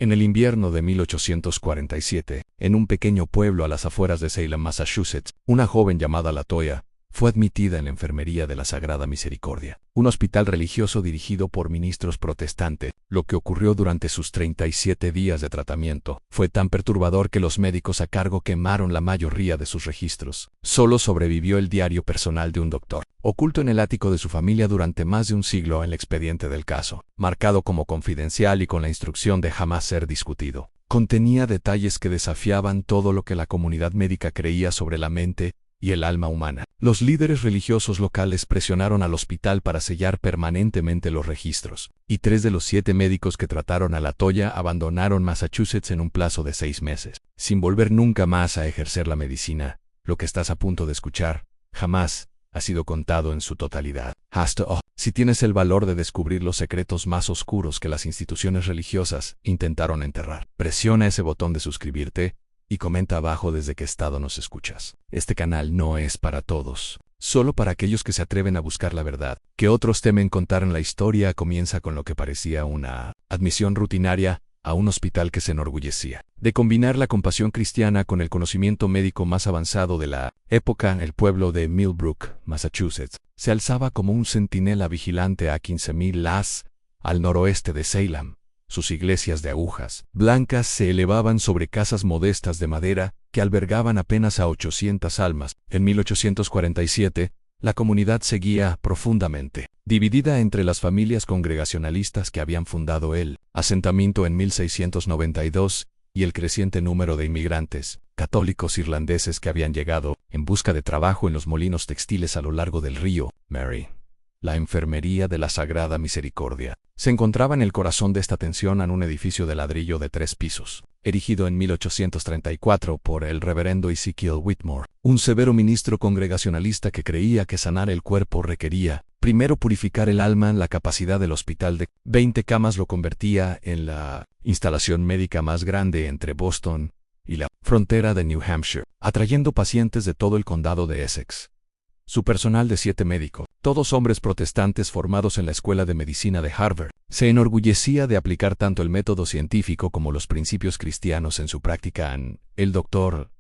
En el invierno de 1847, en un pequeño pueblo a las afueras de Salem, Massachusetts, una joven llamada LaToya fue admitida en la enfermería de la Sagrada Misericordia, un hospital religioso dirigido por ministros protestantes. Lo que ocurrió durante sus 37 días de tratamiento fue tan perturbador que los médicos a cargo quemaron la mayoría de sus registros. Solo sobrevivió el diario personal de un doctor, oculto en el ático de su familia durante más de un siglo en el expediente del caso, marcado como confidencial y con la instrucción de jamás ser discutido. Contenía detalles que desafiaban todo lo que la comunidad médica creía sobre la mente y el alma humana. Los líderes religiosos locales presionaron al hospital para sellar permanentemente los registros, y 3 de los 7 médicos que trataron a LaToya abandonaron Massachusetts en un plazo de 6 meses, sin volver nunca más a ejercer la medicina. Lo que estás a punto de escuchar jamás ha sido contado en su totalidad. Si tienes el valor de descubrir los secretos más oscuros que las instituciones religiosas intentaron enterrar, presiona ese botón de suscribirte y comenta abajo desde qué estado nos escuchas. Este canal no es para todos, solo para aquellos que se atreven a buscar la verdad, que otros temen contar en la historia. Comienza con lo que parecía una admisión rutinaria a un hospital que se enorgullecía de combinar la compasión cristiana con el conocimiento médico más avanzado de la época. El pueblo de Millbrook, Massachusetts, se alzaba como un centinela vigilante a 15,000 las al noroeste de Salem. Sus iglesias de agujas blancas se elevaban sobre casas modestas de madera que albergaban apenas a 800 almas. En 1847, la comunidad seguía profundamente dividida entre las familias congregacionalistas que habían fundado el asentamiento en 1692 y el creciente número de inmigrantes católicos irlandeses que habían llegado en busca de trabajo en los molinos textiles a lo largo del río Mary. La enfermería de la Sagrada Misericordia se encontraba en el corazón de esta tensión, en un edificio de ladrillo de 3 pisos, erigido en 1834 por el reverendo Ezekiel Whitmore, un severo ministro congregacionalista que creía que sanar el cuerpo requería primero purificar el alma. La capacidad del hospital de 20 camas lo convertía en la instalación médica más grande entre Boston y la frontera de New Hampshire, atrayendo pacientes de todo el condado de Essex. Su personal de 7 médicos, todos hombres protestantes formados en la Escuela de Medicina de Harvard, se enorgullecía de aplicar tanto el método científico como los principios cristianos en su práctica. El doctor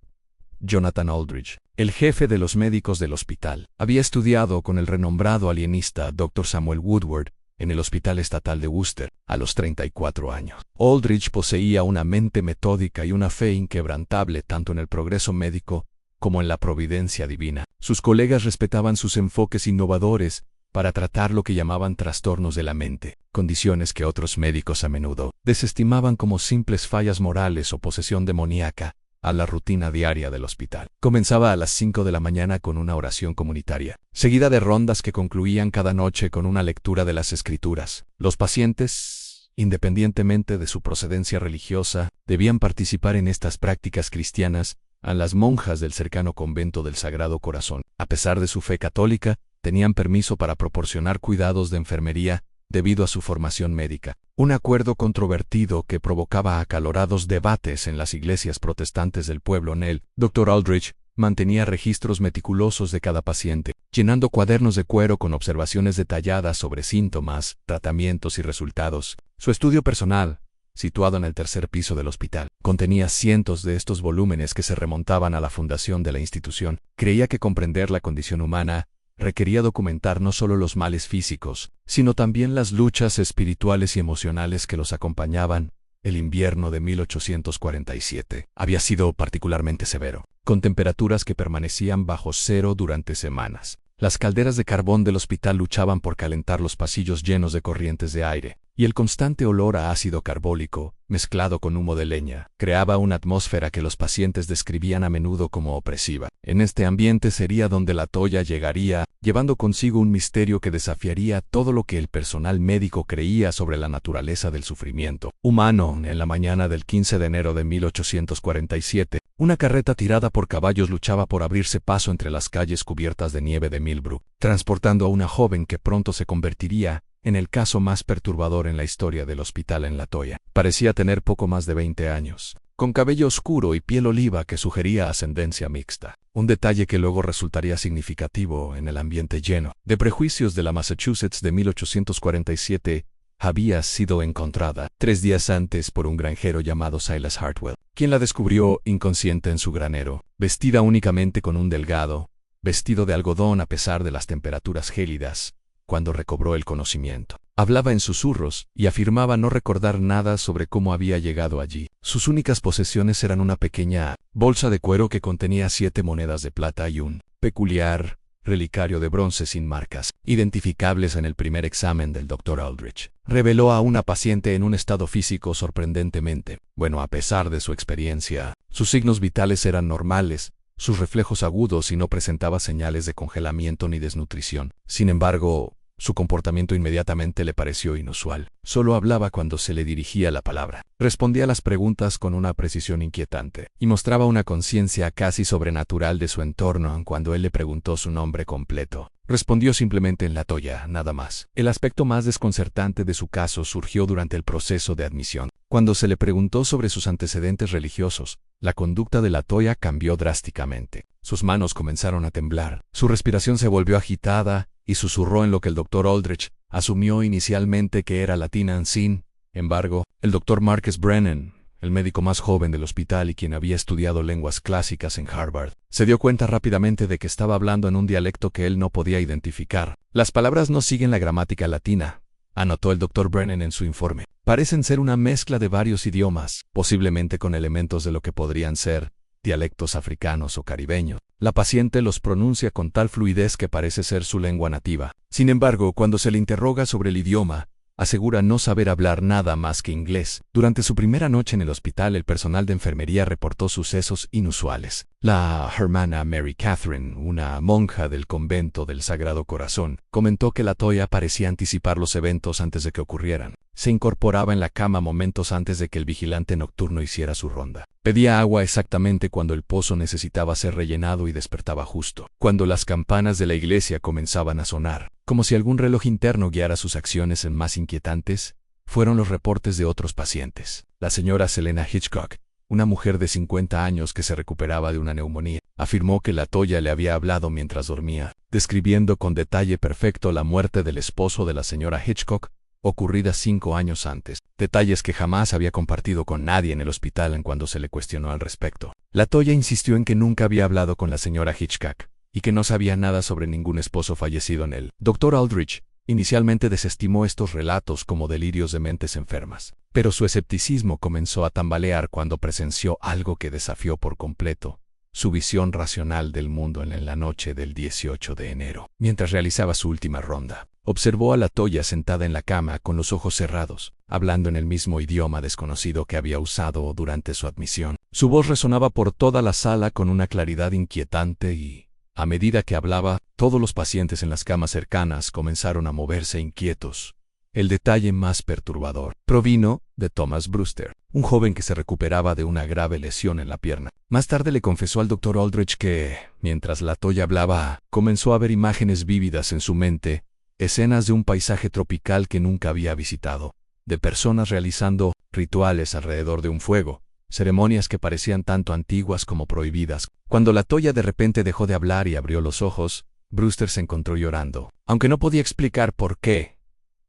Jonathan Aldridge, el jefe de los médicos del hospital, había estudiado con el renombrado alienista Dr. Samuel Woodward en el Hospital Estatal de Worcester a los 34 años. Aldridge poseía una mente metódica y una fe inquebrantable tanto en el progreso médico como en la providencia divina. Sus colegas respetaban sus enfoques innovadores para tratar lo que llamaban trastornos de la mente, condiciones que otros médicos a menudo desestimaban como simples fallas morales o posesión demoníaca. A la rutina diaria del hospital comenzaba a las 5 de la mañana con una oración comunitaria, seguida de rondas que concluían cada noche con una lectura de las Escrituras. Los pacientes, independientemente de su procedencia religiosa, debían participar en estas prácticas cristianas. A las monjas del cercano convento del Sagrado Corazón, a pesar de su fe católica, tenían permiso para proporcionar cuidados de enfermería debido a su formación médica. Un acuerdo controvertido que provocaba acalorados debates en las iglesias protestantes del pueblo. El Dr. Aldridge mantenía registros meticulosos de cada paciente, llenando cuadernos de cuero con observaciones detalladas sobre síntomas, tratamientos y resultados. Su estudio personal, situado en el 3er piso del hospital, contenía cientos de estos volúmenes que se remontaban a la fundación de la institución. Creía que comprender la condición humana requería documentar no solo los males físicos, sino también las luchas espirituales y emocionales que los acompañaban. El invierno de 1847 había sido particularmente severo, con temperaturas que permanecían bajo cero durante semanas. Las calderas de carbón del hospital luchaban por calentar los pasillos llenos de corrientes de aire, y el constante olor a ácido carbólico, mezclado con humo de leña, creaba una atmósfera que los pacientes describían a menudo como opresiva. En este ambiente sería donde LaToya llegaría, llevando consigo un misterio que desafiaría todo lo que el personal médico creía sobre la naturaleza del sufrimiento humano. En la mañana del 15 de enero de 1847, una carreta tirada por caballos luchaba por abrirse paso entre las calles cubiertas de nieve de Millbrook, transportando a una joven que pronto se convertiría en el caso más perturbador en la historia del hospital. En LaToya parecía tener poco más de 20 años, con cabello oscuro y piel oliva que sugería ascendencia mixta, un detalle que luego resultaría significativo en el ambiente lleno de prejuicios de la Massachusetts de 1847. había sido encontrada 3 días antes por un granjero llamado Silas Hartwell, quien la descubrió inconsciente en su granero, vestida únicamente con un delgado vestido de algodón a pesar de las temperaturas gélidas. Cuando recobró el conocimiento, hablaba en susurros y afirmaba no recordar nada sobre cómo había llegado allí. Sus únicas posesiones eran una pequeña bolsa de cuero que contenía 7 monedas de plata y un peculiar relicario de bronce sin marcas, identificables en el primer examen del Dr. Aldrich. Reveló a una paciente en un estado físico sorprendentemente bueno a pesar de su experiencia. Sus signos vitales eran normales, sus reflejos agudos y no presentaba señales de congelamiento ni desnutrición. Sin embargo, su comportamiento inmediatamente le pareció inusual. Solo hablaba cuando se le dirigía la palabra. Respondía a las preguntas con una precisión inquietante y mostraba una conciencia casi sobrenatural de su entorno cuando él le preguntó su nombre completo. Respondió simplemente en Latoya, nada más. El aspecto más desconcertante de su caso surgió durante el proceso de admisión. Cuando se le preguntó sobre sus antecedentes religiosos, la conducta de Latoya cambió drásticamente. Sus manos comenzaron a temblar, su respiración se volvió agitada y susurró en lo que el Dr. Aldrich asumió inicialmente que era latín. Sin embargo, el Dr. Marcus Brennan, el médico más joven del hospital y quien había estudiado lenguas clásicas en Harvard, se dio cuenta rápidamente de que estaba hablando en un dialecto que él no podía identificar. Las palabras no siguen la gramática latina, anotó el Dr. Brennan en su informe. Parecen ser una mezcla de varios idiomas, posiblemente con elementos de lo que podrían ser dialectos africanos o caribeños. La paciente los pronuncia con tal fluidez que parece ser su lengua nativa. Sin embargo, cuando se le interroga sobre el idioma, asegura no saber hablar nada más que inglés. Durante su primera noche en el hospital, el personal de enfermería reportó sucesos inusuales. La hermana Mary Catherine, una monja del convento del Sagrado Corazón, comentó que Latoya parecía anticipar los eventos antes de que ocurrieran. Se incorporaba en la cama momentos antes de que el vigilante nocturno hiciera su ronda. Pedía agua exactamente cuando el pozo necesitaba ser rellenado y despertaba justo cuando las campanas de la iglesia comenzaban a sonar. Como si algún reloj interno guiara sus acciones en más inquietantes, fueron los reportes de otros pacientes. La señora Selena Hitchcock, una mujer de 50 años que se recuperaba de una neumonía, afirmó que Latoya le había hablado mientras dormía, describiendo con detalle perfecto la muerte del esposo de la señora Hitchcock, ocurrida 5 años antes, detalles que jamás había compartido con nadie en el hospital cuando se le cuestionó al respecto. Latoya insistió en que nunca había hablado con la señora Hitchcock y que no sabía nada sobre ningún esposo fallecido en él. Dr. Aldrich inicialmente desestimó estos relatos como delirios de mentes enfermas, pero su escepticismo comenzó a tambalear cuando presenció algo que desafió por completo su visión racional del mundo en la noche del 18 de enero. Mientras realizaba su última ronda, observó a Latoya sentada en la cama con los ojos cerrados, hablando en el mismo idioma desconocido que había usado durante su admisión. Su voz resonaba por toda la sala con una claridad inquietante y, a medida que hablaba, todos los pacientes en las camas cercanas comenzaron a moverse inquietos. El detalle más perturbador provino de Thomas Brewster, un joven que se recuperaba de una grave lesión en la pierna. Más tarde le confesó al Dr. Aldrich que, mientras Latoya hablaba, comenzó a ver imágenes vívidas en su mente, escenas de un paisaje tropical que nunca había visitado, de personas realizando rituales alrededor de un fuego, ceremonias que parecían tanto antiguas como prohibidas. Cuando Latoya de repente dejó de hablar y abrió los ojos, Brewster se encontró llorando. Aunque no podía explicar por qué,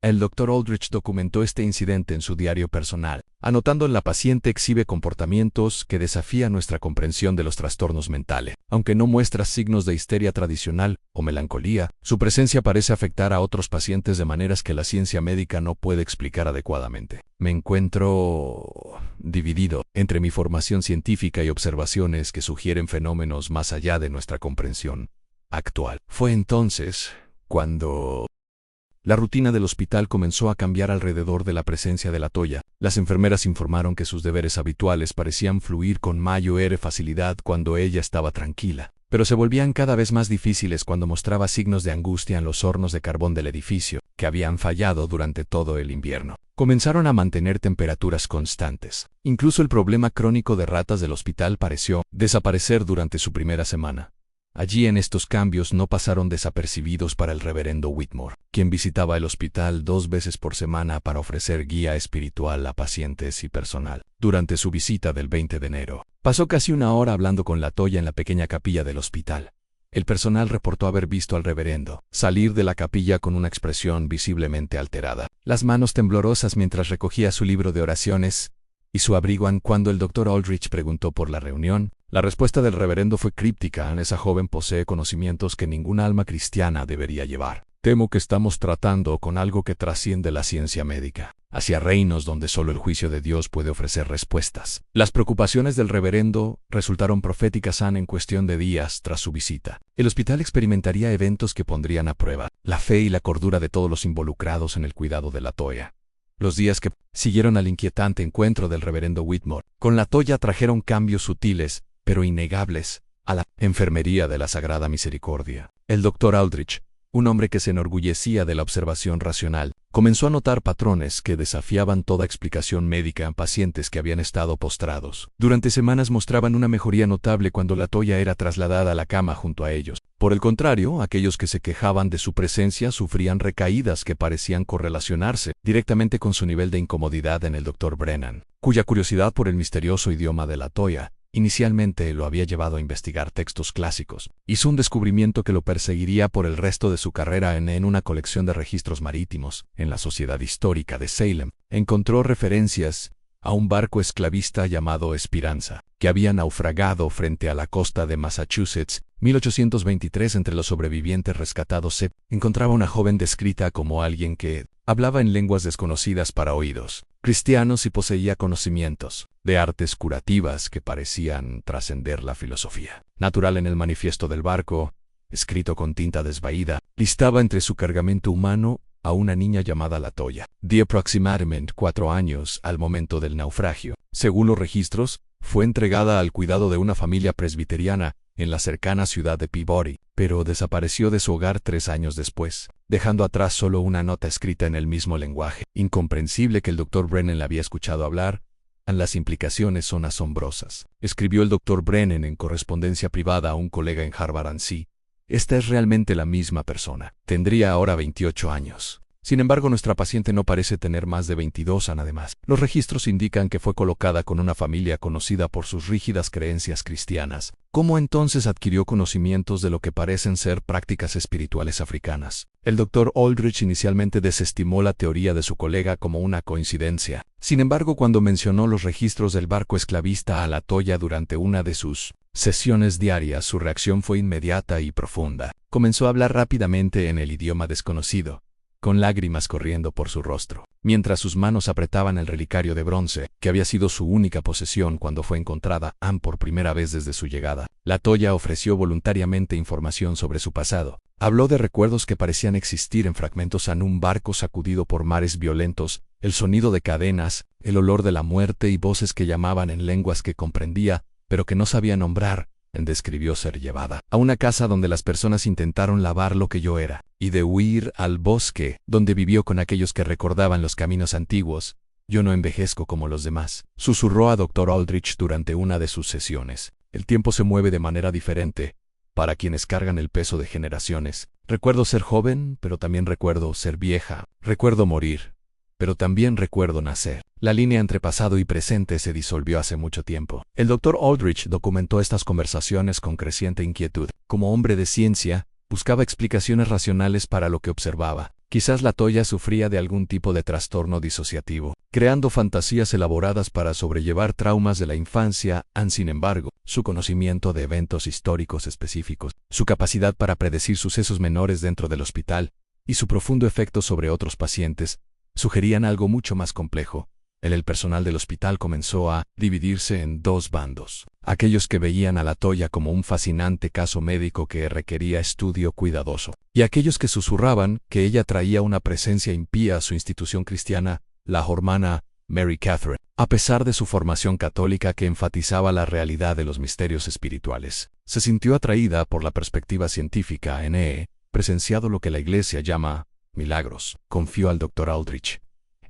el Dr. Aldrich documentó este incidente en su diario personal, anotando en la paciente exhibe comportamientos que desafían nuestra comprensión de los trastornos mentales. Aunque no muestra signos de histeria tradicional o melancolía, su presencia parece afectar a otros pacientes de maneras que la ciencia médica no puede explicar adecuadamente. Me encuentro dividido entre mi formación científica y observaciones que sugieren fenómenos más allá de nuestra comprensión actual. Fue entonces cuando la rutina del hospital comenzó a cambiar alrededor de la presencia de Latoya. Las enfermeras informaron que sus deberes habituales parecían fluir con mayor facilidad cuando ella estaba tranquila, pero se volvían cada vez más difíciles cuando mostraba signos de angustia en los hornos de carbón del edificio, que habían fallado durante todo el invierno. Comenzaron a mantener temperaturas constantes. Incluso el problema crónico de ratas del hospital pareció desaparecer durante su primera semana. Allí estos cambios no pasaron desapercibidos para el reverendo Whitmore, quien visitaba el hospital 2 veces por semana para ofrecer guía espiritual a pacientes y personal. Durante su visita del 20 de enero, pasó casi 1 hora hablando con Latoya en la pequeña capilla del hospital. El personal reportó haber visto al reverendo salir de la capilla con una expresión visiblemente alterada, las manos temblorosas mientras recogía su libro de oraciones y su abrigo. Cuando el Dr. Aldrich preguntó por la reunión, la respuesta del reverendo fue críptica: esa joven posee conocimientos que ninguna alma cristiana debería llevar. Temo que estamos tratando con algo que trasciende la ciencia médica, hacia reinos donde solo el juicio de Dios puede ofrecer respuestas. Las preocupaciones del reverendo resultaron proféticas en cuestión de días tras su visita. El hospital experimentaría eventos que pondrían a prueba la fe y la cordura de todos los involucrados en el cuidado de LaToya. Los días que siguieron al inquietante encuentro del reverendo Whitmore con LaToya trajeron cambios sutiles, pero innegables, a la enfermería de la Sagrada Misericordia. El Dr. Aldrich, un hombre que se enorgullecía de la observación racional, comenzó a notar patrones que desafiaban toda explicación médica en pacientes que habían estado postrados. Durante semanas mostraban una mejoría notable cuando LaToya era trasladada a la cama junto a ellos. Por el contrario, aquellos que se quejaban de su presencia sufrían recaídas que parecían correlacionarse directamente con su nivel de incomodidad en el Dr. Brennan, cuya curiosidad por el misterioso idioma de LaToya inicialmente lo había llevado a investigar textos clásicos. Hizo un descubrimiento que lo perseguiría por el resto de su carrera en una colección de registros marítimos. En la Sociedad Histórica de Salem, encontró referencias a un barco esclavista llamado Esperanza, que había naufragado frente a la costa de Massachusetts, 1823. Entre los sobrevivientes rescatados se encontraba una joven descrita como alguien que hablaba en lenguas desconocidas para oídos cristianos y poseía conocimientos de artes curativas que parecían trascender la filosofía natural. En el manifiesto del barco, escrito con tinta desvaída, listaba entre su cargamento humano a una niña llamada LaToya, de aproximadamente 4 años al momento del naufragio. Según los registros, fue entregada al cuidado de una familia presbiteriana en la cercana ciudad de Peabody, pero desapareció de su hogar 3 años después, dejando atrás solo una nota escrita en el mismo lenguaje. Incomprensible que el Dr. Brennan la había escuchado hablar. Las implicaciones son asombrosas, escribió el Dr. Brennan en correspondencia privada a un colega en Harvard. Esta es realmente la misma persona. Tendría ahora 28 años. Sin embargo, nuestra paciente no parece tener más de 22. Además, los registros indican que fue colocada con una familia conocida por sus rígidas creencias cristianas. ¿Cómo entonces adquirió conocimientos de lo que parecen ser prácticas espirituales africanas? El Dr. Aldrich inicialmente desestimó la teoría de su colega como una coincidencia. Sin embargo, cuando mencionó los registros del barco esclavista a LaToya durante una de sus sesiones diarias, su reacción fue inmediata y profunda. Comenzó a hablar rápidamente en el idioma desconocido, con lágrimas corriendo por su rostro, mientras sus manos apretaban el relicario de bronce, que había sido su única posesión cuando fue encontrada por primera vez desde su llegada. LaToya ofreció voluntariamente información sobre su pasado. Habló de recuerdos que parecían existir en fragmentos en un barco sacudido por mares violentos, el sonido de cadenas, el olor de la muerte y voces que llamaban en lenguas que comprendía, pero que no sabía nombrar. Describió ser llevada a una casa donde las personas intentaron lavar lo que yo era, y de huir al bosque, donde vivió con aquellos que recordaban los caminos antiguos. Yo no envejezco como los demás, susurró a Dr. Aldrich durante una de sus sesiones. El tiempo se mueve de manera diferente para quienes cargan el peso de generaciones. Recuerdo ser joven, pero también recuerdo ser vieja. Recuerdo morir, pero también recuerdo nacer. La línea entre pasado y presente se disolvió hace mucho tiempo. El Dr. Aldrich documentó estas conversaciones con creciente inquietud. Como hombre de ciencia, buscaba explicaciones racionales para lo que observaba. Quizás LaToya sufría de algún tipo de trastorno disociativo, creando fantasías elaboradas para sobrellevar traumas de la infancia. Sin embargo, su conocimiento de eventos históricos específicos, su capacidad para predecir sucesos menores dentro del hospital y su profundo efecto sobre otros pacientes sugerían algo mucho más complejo. El personal del hospital comenzó a dividirse en 2 bandos. Aquellos que veían a LaToya como un fascinante caso médico que requería estudio cuidadoso, y aquellos que susurraban que ella traía una presencia impía a su institución cristiana, la hermana Mary Catherine, a pesar de su formación católica que enfatizaba la realidad de los misterios espirituales. Se sintió atraída por la perspectiva científica presenciado lo que la Iglesia llama milagros, confió al Dr. Aldrich.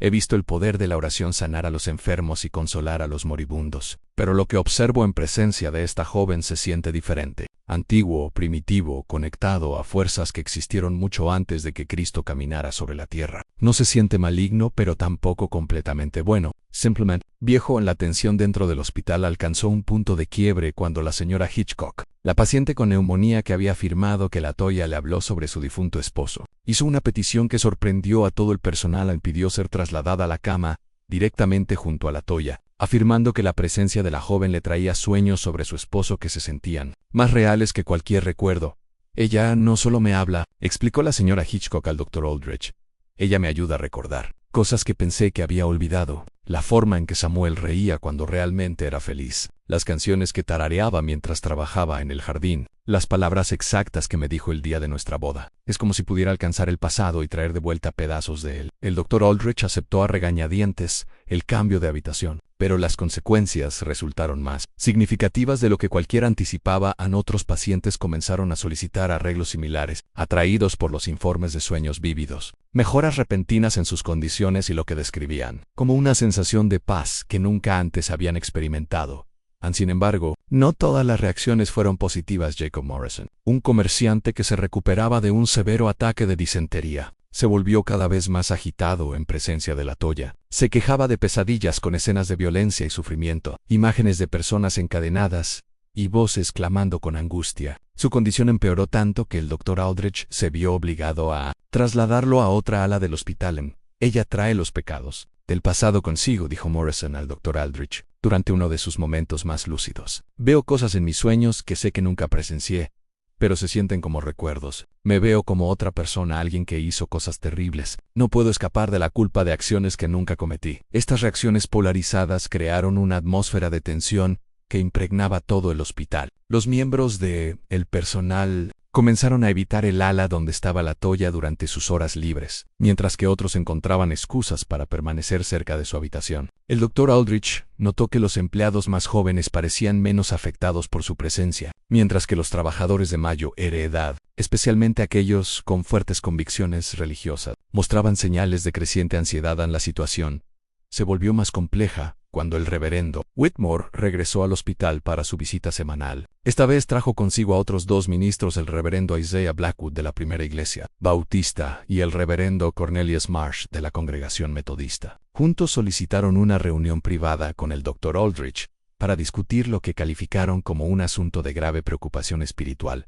He visto el poder de la oración sanar a los enfermos y consolar a los moribundos. pero lo que observo en presencia de esta joven se siente diferente. Antiguo, primitivo, conectado a fuerzas que existieron mucho antes de que Cristo caminara sobre la tierra. No se siente maligno, pero tampoco completamente bueno. Simplemente, viejo. En la tensión dentro del hospital alcanzó un punto de quiebre cuando la señora Hitchcock, la paciente con neumonía que había afirmado que Latoya le habló sobre su difunto esposo, hizo una petición que sorprendió a todo el personal e impidió ser trasladada a la cama directamente junto a Latoya, afirmando que la presencia de la joven le traía sueños sobre su esposo que se sentían más reales que cualquier recuerdo. Ella no solo me habla, explicó la señora Hitchcock al Dr. Aldrich. Ella me ayuda a recordar cosas que pensé que había olvidado. La forma en que Samuel reía cuando realmente era feliz. Las canciones que tarareaba mientras trabajaba en el jardín. Las palabras exactas que me dijo el día de nuestra boda. Es como si pudiera alcanzar el pasado y traer de vuelta pedazos de él. El Dr. Aldrich aceptó a regañadientes el cambio de habitación, pero las consecuencias resultaron más significativas de lo que cualquiera anticipaba. Otros pacientes comenzaron a solicitar arreglos similares, atraídos por los informes de sueños vívidos, mejoras repentinas en sus condiciones y lo que describían como una sensación de paz que nunca antes habían experimentado. Sin embargo, no todas las reacciones fueron positivas. Jacob Morrison, un comerciante que se recuperaba de un severo ataque de disentería, se volvió cada vez más agitado en presencia de Latoya. Se quejaba de pesadillas con escenas de violencia y sufrimiento, imágenes de personas encadenadas y voces clamando con angustia. Su condición empeoró tanto que el Dr. Aldrich se vio obligado a trasladarlo a otra ala del hospital. Ella trae los pecados del pasado consigo, dijo Morrison al Dr. Aldrich, durante uno de sus momentos más lúcidos. Veo cosas en mis sueños que sé que nunca presencié, pero se sienten como recuerdos. Me veo como otra persona, alguien que hizo cosas terribles. No puedo escapar de la culpa de acciones que nunca cometí. Estas reacciones polarizadas crearon una atmósfera de tensión que impregnaba todo el hospital. Los miembros del personal comenzaron a evitar el ala donde estaba Latoya durante sus horas libres, mientras que otros encontraban excusas para permanecer cerca de su habitación. El Dr. Aldrich notó que los empleados más jóvenes parecían menos afectados por su presencia, mientras que los trabajadores de mayor edad, especialmente aquellos con fuertes convicciones religiosas, mostraban señales de creciente ansiedad. La situación se volvió más compleja cuando el reverendo Whitmore regresó al hospital para su visita semanal. Esta vez trajo consigo a otros dos ministros, el reverendo Isaiah Blackwood de la Primera Iglesia Bautista y el reverendo Cornelius Marsh de la Congregación Metodista. Juntos solicitaron una reunión privada con el Dr. Aldrich para discutir lo que calificaron como un asunto de grave preocupación espiritual.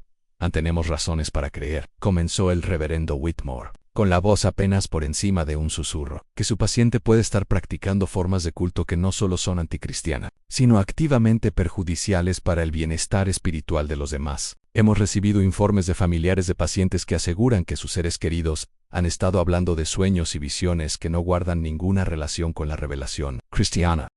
Tenemos razones para creer, comenzó el reverendo Whitmore, con la voz apenas por encima de un susurro, que su paciente puede estar practicando formas de culto que no solo son anticristianas, sino activamente perjudiciales para el bienestar espiritual de los demás. Hemos recibido informes de familiares de pacientes que aseguran que sus seres queridos han estado hablando de sueños y visiones que no guardan ninguna relación con la revelación cristiana.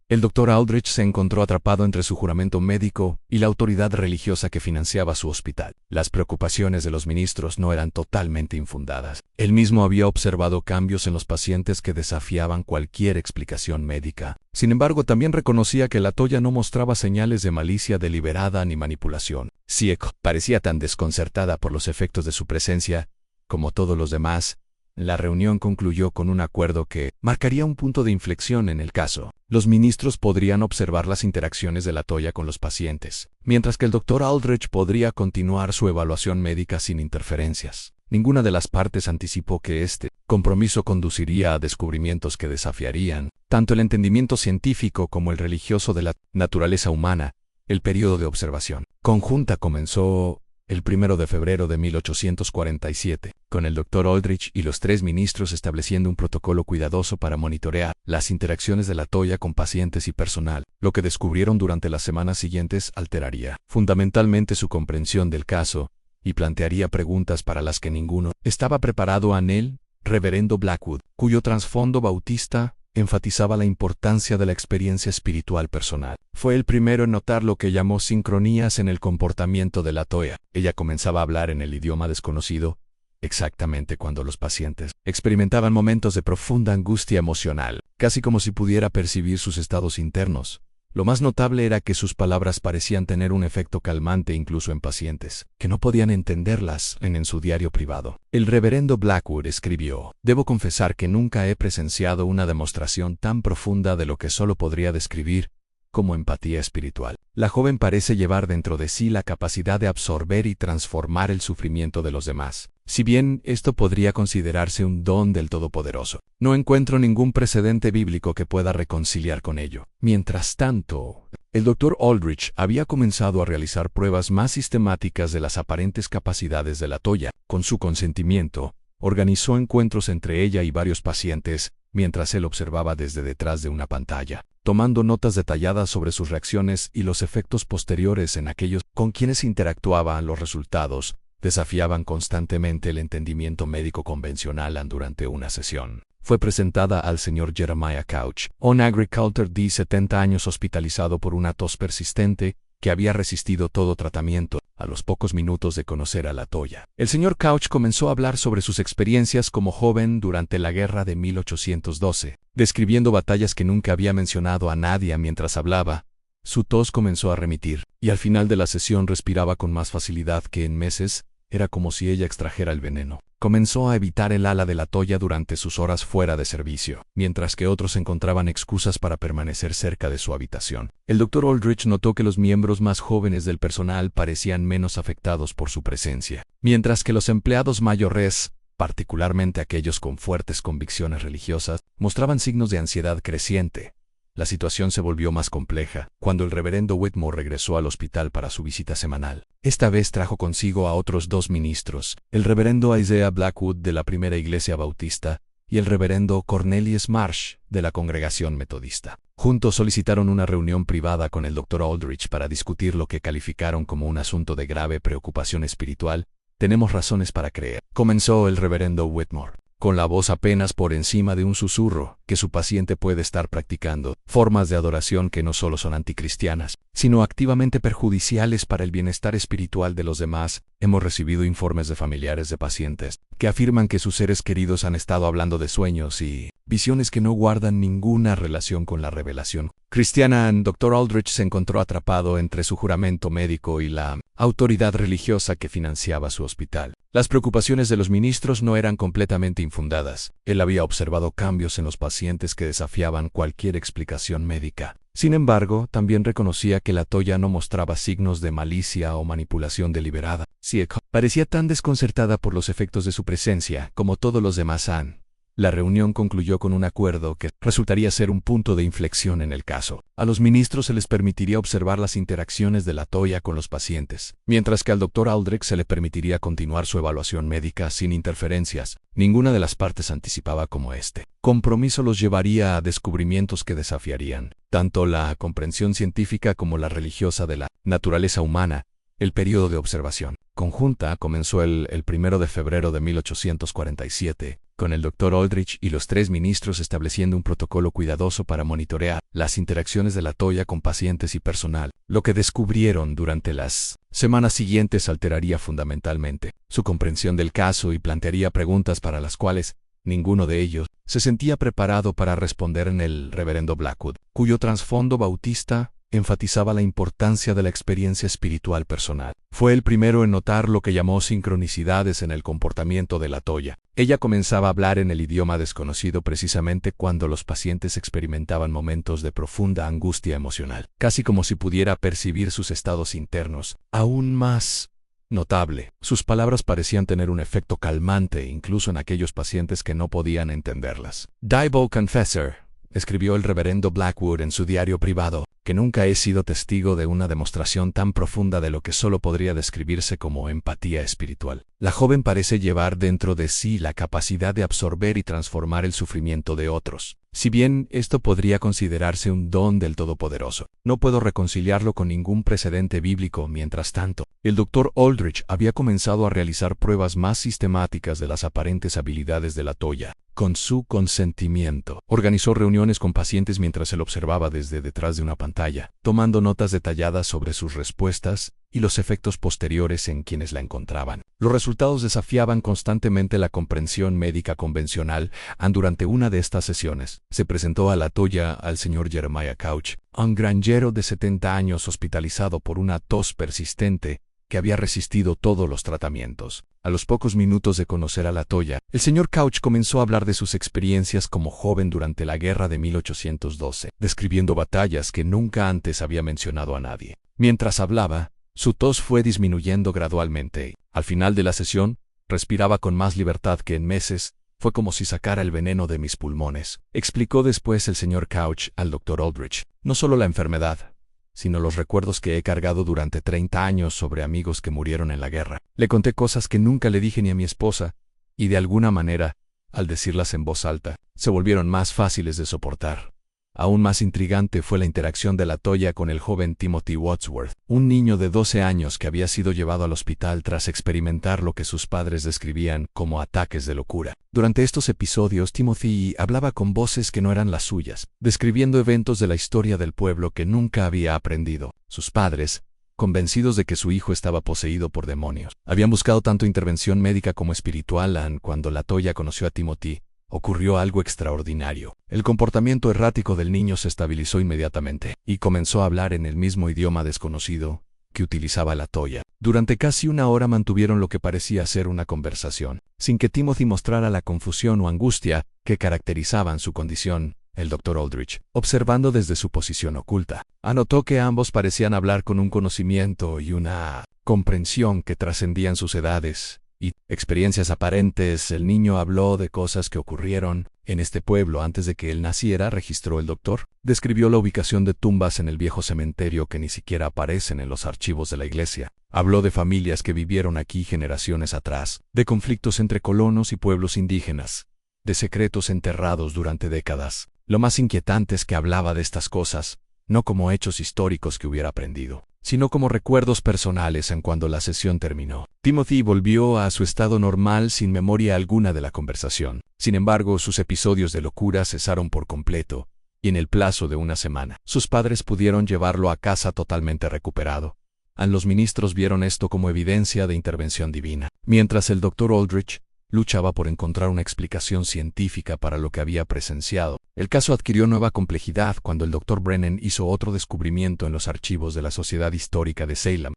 El Dr. Aldrich se encontró atrapado entre su juramento médico y la autoridad religiosa que financiaba su hospital. Las preocupaciones de los ministros no eran totalmente infundadas. Él mismo había observado cambios en los pacientes que desafiaban cualquier explicación médica. Sin embargo, también reconocía que Latoya no mostraba señales de malicia deliberada ni manipulación. Siek parecía tan desconcertada por los efectos de su presencia como todos los demás. La reunión concluyó con un acuerdo que marcaría un punto de inflexión en el caso. Los ministros podrían observar las interacciones de Latoya con los pacientes, mientras que el Dr. Aldrich podría continuar su evaluación médica sin interferencias. Ninguna de las partes anticipó que este compromiso conduciría a descubrimientos que desafiarían tanto el entendimiento científico como el religioso de la naturaleza humana. El periodo de observación conjunta comenzó el 1 de febrero de 1847, con el Dr. Aldrich y los tres ministros estableciendo un protocolo cuidadoso para monitorear las interacciones de Latoya con pacientes y personal. Lo que descubrieron durante las semanas siguientes alteraría fundamentalmente su comprensión del caso y plantearía preguntas para las que ninguno estaba preparado. El reverendo Blackwood, cuyo trasfondo bautista enfatizaba la importancia de la experiencia espiritual personal, fue el primero en notar lo que llamó sincronías en el comportamiento de Latoya. Ella comenzaba a hablar en el idioma desconocido, exactamente cuando los pacientes experimentaban momentos de profunda angustia emocional, casi como si pudiera percibir sus estados internos. Lo más notable era que sus palabras parecían tener un efecto calmante incluso en pacientes que no podían entenderlas. En su diario privado, el reverendo Blackwood escribió: «Debo confesar que nunca he presenciado una demostración tan profunda de lo que solo podría describir como empatía espiritual. La joven parece llevar dentro de sí la capacidad de absorber y transformar el sufrimiento de los demás. Si bien esto podría considerarse un don del Todopoderoso, no encuentro ningún precedente bíblico que pueda reconciliar con ello. Mientras tanto, el Dr. Aldrich había comenzado a realizar pruebas más sistemáticas de las aparentes capacidades de la Toya. Con su consentimiento, organizó encuentros entre ella y varios pacientes, mientras él observaba desde detrás de una pantalla, tomando notas detalladas sobre sus reacciones y los efectos posteriores en aquellos con quienes interactuaba. Los resultados desafiaban constantemente el entendimiento médico convencional durante una sesión. Fue presentada al señor Jeremiah Couch, un agricultor de 70 años hospitalizado por una tos persistente que había resistido todo tratamiento. A los pocos minutos de conocer a la Toya, el señor Couch comenzó a hablar sobre sus experiencias como joven durante la guerra de 1812, describiendo batallas que nunca había mencionado a nadie. Mientras hablaba, su tos comenzó a remitir, y al final de la sesión respiraba con más facilidad que en meses. Era como si ella extrajera el veneno. Comenzó a evitar el ala de la Toya durante sus horas fuera de servicio, mientras que otros encontraban excusas para permanecer cerca de su habitación. El Dr. Aldrich notó que los miembros más jóvenes del personal parecían menos afectados por su presencia, mientras que los empleados mayores, particularmente aquellos con fuertes convicciones religiosas, mostraban signos de ansiedad creciente. La situación se volvió más compleja cuando el reverendo Whitmore regresó al hospital para su visita semanal. Esta vez trajo consigo a otros 2 ministros, el reverendo Isaiah Blackwood de la Primera Iglesia Bautista y el reverendo Cornelius Marsh de la Congregación Metodista. Juntos solicitaron una reunión privada con el Dr. Aldrich para discutir lo que calificaron como un asunto de grave preocupación espiritual. «Tenemos razones para creer», comenzó el reverendo Whitmore, con la voz apenas por encima de un susurro, que su paciente puede estar practicando formas de adoración que no solo son anticristianas, sino activamente perjudiciales para el bienestar espiritual de los demás. Hemos recibido informes de familiares de pacientes que afirman que sus seres queridos han estado hablando de sueños y visiones que no guardan ninguna relación con la revelación cristiana. Dr. Aldrich se encontró atrapado entre su juramento médico y la autoridad religiosa que financiaba su hospital. Las preocupaciones de los ministros no eran completamente infundadas. Él había observado cambios en los pacientes que desafiaban cualquier explicación médica. Sin embargo, también reconocía que la Toya no mostraba signos de malicia o manipulación deliberada. Siek parecía tan desconcertada por los efectos de su presencia como todos los demás han. La reunión concluyó con un acuerdo que resultaría ser un punto de inflexión en el caso. A los ministros se les permitiría observar las interacciones de la Toya con los pacientes, mientras que al Dr. Aldrich se le permitiría continuar su evaluación médica sin interferencias. Ninguna de las partes anticipaba cómo este compromiso los llevaría a descubrimientos que desafiarían tanto la comprensión científica como la religiosa de la naturaleza humana. El periodo de observación conjunta comenzó el 1 de febrero de 1847, con el Dr. Aldrich y los 3 ministros estableciendo un protocolo cuidadoso para monitorear las interacciones de la Toya con pacientes y personal. Lo que descubrieron durante las semanas siguientes alteraría fundamentalmente su comprensión del caso y plantearía preguntas para las cuales ninguno de ellos se sentía preparado para responder. En el reverendo Blackwood, cuyo trasfondo bautista enfatizaba la importancia de la experiencia espiritual personal, fue el primero en notar lo que llamó sincronicidades en el comportamiento de la Toya. Ella comenzaba a hablar en el idioma desconocido precisamente cuando los pacientes experimentaban momentos de profunda angustia emocional, casi como si pudiera percibir sus estados internos. Aún más notable, sus palabras parecían tener un efecto calmante incluso en aquellos pacientes que no podían entenderlas. «Diable confessor», escribió el reverendo Blackwood en su diario privado, que nunca he sido testigo de una demostración tan profunda de lo que solo podría describirse como empatía espiritual. La joven parece llevar dentro de sí la capacidad de absorber y transformar el sufrimiento de otros. Si bien esto podría considerarse un don del Todopoderoso, no puedo reconciliarlo con ningún precedente bíblico. Mientras tanto, el Dr. Aldrich había comenzado a realizar pruebas más sistemáticas de las aparentes habilidades de la Toya. Con su consentimiento, organizó reuniones con pacientes mientras él observaba desde detrás de una pantalla, tomando notas detalladas sobre sus respuestas y los efectos posteriores en quienes la encontraban. Los resultados desafiaban constantemente la comprensión médica convencional. Durante una de estas sesiones, se presentó a la Toya al señor Jeremiah Couch, un granjero de 70 años hospitalizado por una tos persistente que había resistido todos los tratamientos. A los pocos minutos de conocer a Latoya, el señor Couch comenzó a hablar de sus experiencias como joven durante la guerra de 1812, describiendo batallas que nunca antes había mencionado a nadie. Mientras hablaba, su tos fue disminuyendo gradualmente y, al final de la sesión, respiraba con más libertad que en meses. Fue como si sacara el veneno de mis pulmones, explicó después el señor Couch al Dr. Aldrich. No solo la enfermedad, sino los recuerdos que he cargado durante 30 años sobre amigos que murieron en la guerra. Le conté cosas que nunca le dije ni a mi esposa, y de alguna manera, al decirlas en voz alta, se volvieron más fáciles de soportar. Aún más intrigante fue la interacción de Latoya con el joven Timothy Wadsworth, un niño de 12 años que había sido llevado al hospital tras experimentar lo que sus padres describían como ataques de locura. Durante estos episodios, Timothy hablaba con voces que no eran las suyas, describiendo eventos de la historia del pueblo que nunca había aprendido. Sus padres, convencidos de que su hijo estaba poseído por demonios, habían buscado tanto intervención médica como espiritual. Cuando Latoya conoció a Timothy, ocurrió algo extraordinario. El comportamiento errático del niño se estabilizó inmediatamente, y comenzó a hablar en el mismo idioma desconocido que utilizaba Latoya. Durante casi una hora mantuvieron lo que parecía ser una conversación, sin que Timothy mostrara la confusión o angustia que caracterizaban su condición. El Dr. Aldrich, observando desde su posición oculta, anotó que ambos parecían hablar con un conocimiento y una comprensión que trascendían sus edades y experiencias aparentes. El niño habló de cosas que ocurrieron en este pueblo antes de que él naciera, registró el doctor. Describió la ubicación de tumbas en el viejo cementerio que ni siquiera aparecen en los archivos de la iglesia. Habló de familias que vivieron aquí generaciones atrás, de conflictos entre colonos y pueblos indígenas, de secretos enterrados durante décadas. Lo más inquietante es que hablaba de estas cosas, no como hechos históricos que hubiera aprendido, sino como recuerdos personales. Cuando la sesión terminó, Timothy volvió a su estado normal sin memoria alguna de la conversación. Sin embargo, sus episodios de locura cesaron por completo, y en el plazo de una semana, sus padres pudieron llevarlo a casa totalmente recuperado. Los ministros vieron esto como evidencia de intervención divina, mientras el Dr. Aldrich luchaba por encontrar una explicación científica para lo que había presenciado. El caso adquirió nueva complejidad cuando el Dr. Brennan hizo otro descubrimiento en los archivos de la Sociedad Histórica de Salem.